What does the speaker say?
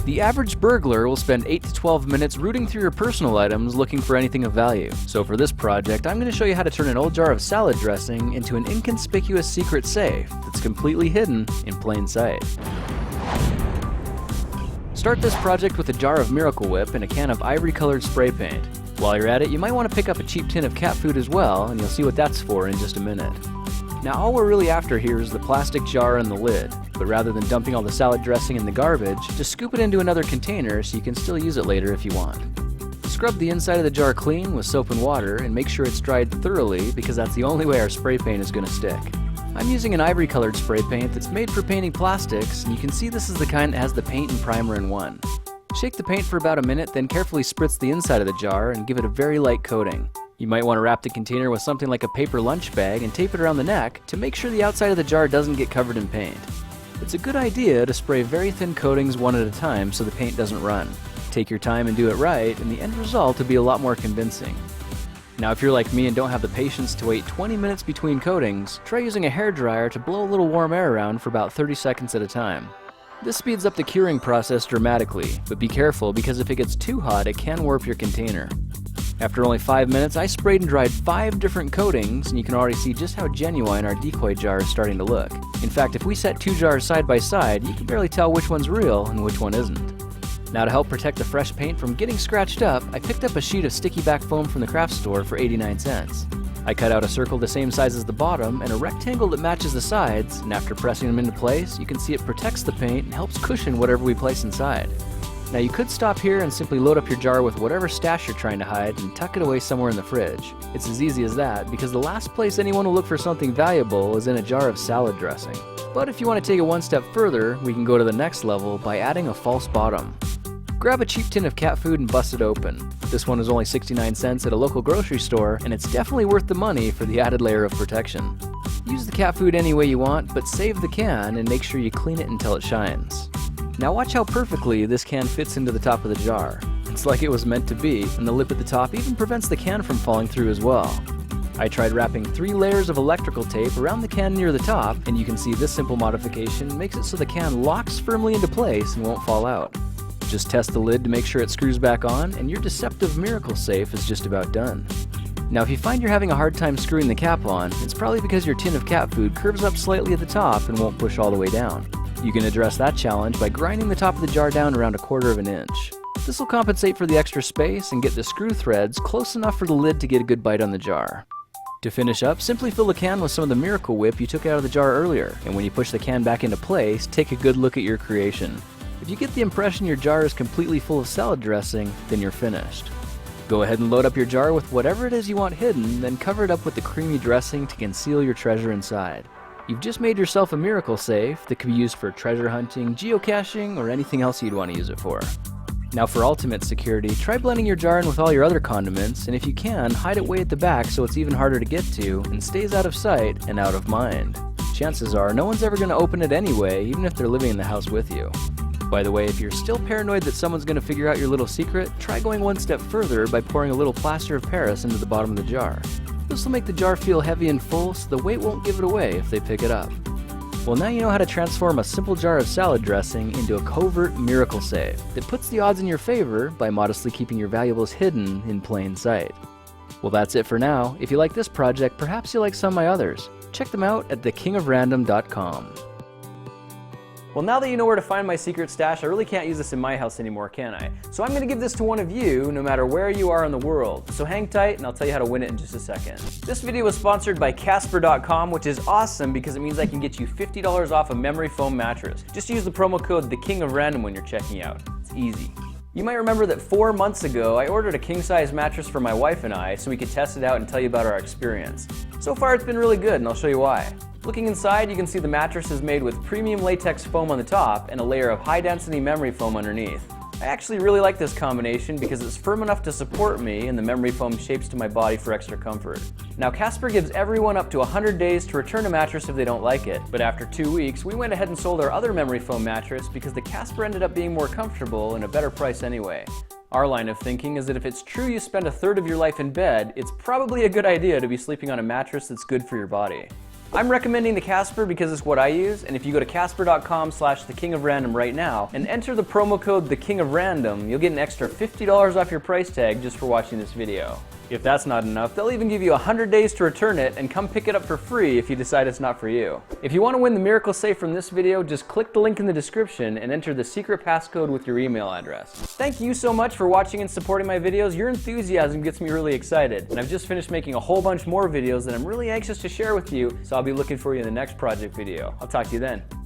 The average burglar will spend 8 to 12 minutes rooting through your personal items looking for anything of value. So for this project, I'm going to show you how to turn an old jar of salad dressing into an inconspicuous secret safe that's completely hidden in plain sight. Start this project with a jar of Miracle Whip and a can of ivory-colored spray paint. While you're at it, you might want to pick up a cheap tin of cat food as well, and you'll see what that's for in just a minute. Now all we're really after here is the plastic jar and the lid, but rather than dumping all the salad dressing in the garbage, just scoop it into another container so you can still use it later if you want. Scrub the inside of the jar clean with soap and water and make sure it's dried thoroughly because that's the only way our spray paint is going to stick. I'm using an ivory colored spray paint that's made for painting plastics, and you can see this is the kind that has the paint and primer in one. Shake the paint for about a minute, then carefully spritz the inside of the jar and give it a very light coating. You might want to wrap the container with something like a paper lunch bag and tape it around the neck to make sure the outside of the jar doesn't get covered in paint. It's a good idea to spray very thin coatings one at a time so the paint doesn't run. Take your time and do it right, and the end result will be a lot more convincing. Now if you're like me and don't have the patience to wait 20 minutes between coatings, try using a hairdryer to blow a little warm air around for about 30 seconds at a time. This speeds up the curing process dramatically, but be careful because if it gets too hot it can warp your container. After only 5 minutes, I sprayed and dried 5 different coatings, and you can already see just how genuine our decoy jar is starting to look. In fact, if we set 2 jars side by side, you can barely tell which one's real and which one isn't. Now to help protect the fresh paint from getting scratched up, I picked up a sheet of sticky back foam from the craft store for 89 cents. I cut out a circle the same size as the bottom and a rectangle that matches the sides, and after pressing them into place, you can see it protects the paint and helps cushion whatever we place inside. Now you could stop here and simply load up your jar with whatever stash you're trying to hide and tuck it away somewhere in the fridge. It's as easy as that because the last place anyone will look for something valuable is in a jar of salad dressing. But if you want to take it one step further, we can go to the next level by adding a false bottom. Grab a cheap tin of cat food and bust it open. This one is only 69 cents at a local grocery store, and it's definitely worth the money for the added layer of protection. Use the cat food any way you want, but save the can and make sure you clean it until it shines. Now watch how perfectly this can fits into the top of the jar. It's like it was meant to be, and the lip at the top even prevents the can from falling through as well. I tried wrapping 3 layers of electrical tape around the can near the top, and you can see this simple modification makes it so the can locks firmly into place and won't fall out. Just test the lid to make sure it screws back on, and your deceptive miracle safe is just about done. Now if you find you're having a hard time screwing the cap on, it's probably because your tin of cat food curves up slightly at the top and won't push all the way down. You can address that challenge by grinding the top of the jar down around 1/4 inch. This will compensate for the extra space and get the screw threads close enough for the lid to get a good bite on the jar. To finish up, simply fill the can with some of the Miracle Whip you took out of the jar earlier, and when you push the can back into place, take a good look at your creation. If you get the impression your jar is completely full of salad dressing, then you're finished. Go ahead and load up your jar with whatever it is you want hidden, then cover it up with the creamy dressing to conceal your treasure inside. You've just made yourself a miracle safe that can be used for treasure hunting, geocaching, or anything else you'd want to use it for. Now for ultimate security, try blending your jar in with all your other condiments, and if you can, hide it way at the back so it's even harder to get to and stays out of sight and out of mind. Chances are no one's ever going to open it anyway, even if they're living in the house with you. By the way, if you're still paranoid that someone's going to figure out your little secret, try going one step further by pouring a little plaster of Paris into the bottom of the jar. This will make the jar feel heavy and full so the weight won't give it away if they pick it up. Well, now you know how to transform a simple jar of salad dressing into a covert miracle safe that puts the odds in your favor by modestly keeping your valuables hidden in plain sight. Well, that's it for now. If you like this project, perhaps you'll like some of my others. Check them out at thekingofrandom.com. Well, now that you know where to find my secret stash, I really can't use this in my house anymore, can I? So I'm going to give this to one of you, no matter where you are in the world. So hang tight and I'll tell you how to win it in just a second. This video was sponsored by Casper.com, which is awesome because it means I can get you $50 off a memory foam mattress. Just use the promo code TheKingOfRandom when you're checking out. It's easy. You might remember that 4 months ago, I ordered a king-size mattress for my wife and I so we could test it out and tell you about our experience. So far it's been really good, and I'll show you why. Looking inside, you can see the mattress is made with premium latex foam on the top and a layer of high-density memory foam underneath. I actually really like this combination because it's firm enough to support me and the memory foam shapes to my body for extra comfort. Now Casper gives everyone up to 100 days to return a mattress if they don't like it, but after 2 weeks we went ahead and sold our other memory foam mattress because the Casper ended up being more comfortable and a better price anyway. Our line of thinking is that if it's true you spend 1/3 of your life in bed, it's probably a good idea to be sleeping on a mattress that's good for your body. I'm recommending the Casper because it's what I use, and if you go to casper.com/thekingofrandom right now and enter the promo code TheKingOfRandom, you'll get an extra $50 off your price tag just for watching this video. If that's not enough, they'll even give you 100 days to return it and come pick it up for free if you decide it's not for you. If you want to win the Miracle Safe from this video, just click the link in the description and enter the secret passcode with your email address. Thank you so much for watching and supporting my videos. Your enthusiasm gets me really excited, and I've just finished making a whole bunch more videos that I'm really anxious to share with you, so I'll be looking for you in the next project video. I'll talk to you then.